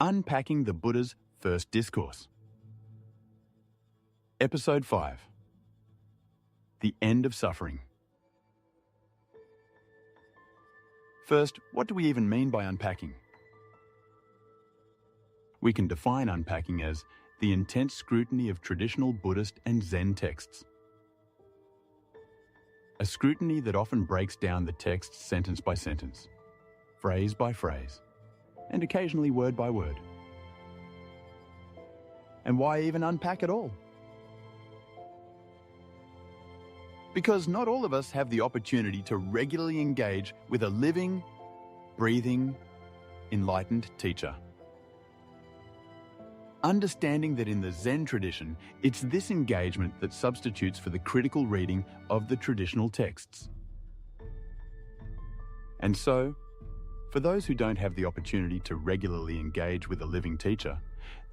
Unpacking the Buddha's First Discourse. Episode 5. The End of Suffering. First, what do we even mean by unpacking? We can define unpacking as the intense scrutiny of traditional Buddhist and Zen texts. A scrutiny that often breaks down the text sentence by sentence, phrase by phrase, and occasionally word by word. And why even unpack at all? Because not all of us have the opportunity to regularly engage with a living, breathing, enlightened teacher. Understanding that in the Zen tradition, it's this engagement that substitutes for the critical reading of the traditional texts. And so, for those who don't have the opportunity to regularly engage with a living teacher,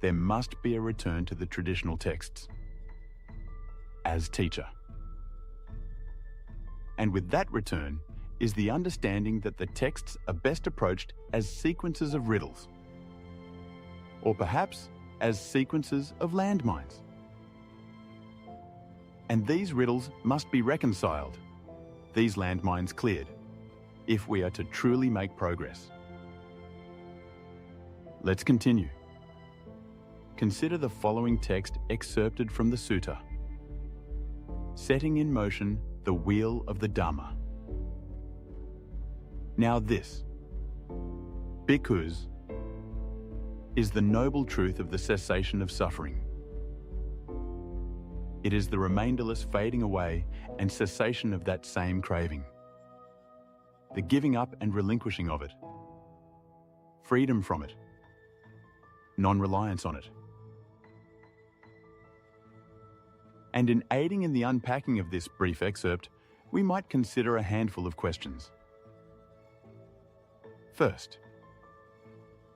there must be a return to the traditional texts as teacher. And with that return is the understanding that the texts are best approached as sequences of riddles, or perhaps as sequences of landmines. And these riddles must be reconciled, these landmines cleared, if we are to truly make progress. Let's continue. Consider the following text excerpted from the Sutta. Setting in motion the wheel of the Dhamma. Now this, bhikkhus, is the noble truth of the cessation of suffering. It is the remainderless fading away and cessation of that same craving, the giving up and relinquishing of it, freedom from it, nonreliance on it. And in aiding in the unpacking of this brief excerpt, we might consider a handful of questions. First,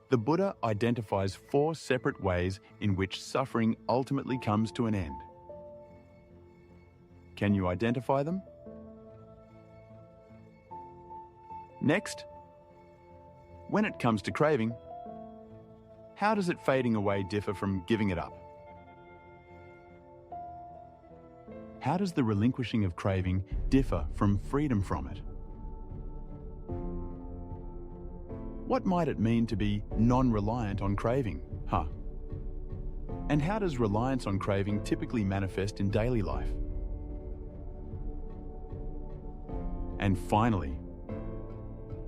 the Buddha identifies 4 separate ways in which suffering ultimately comes to an end. Can you identify them? Next, when it comes to craving, how does it fading away differ from giving it up? How does the relinquishing of craving differ from freedom from it? What might it mean to be non-reliant on craving? And how does reliance on craving typically manifest in daily life? And finally,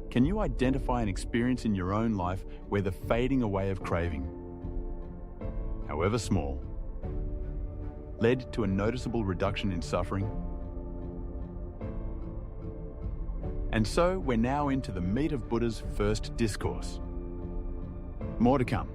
can you identify an experience in your own life where the fading away of craving, however small, led to a noticeable reduction in suffering? And so we're now into the meat of Buddha's first discourse. More to come.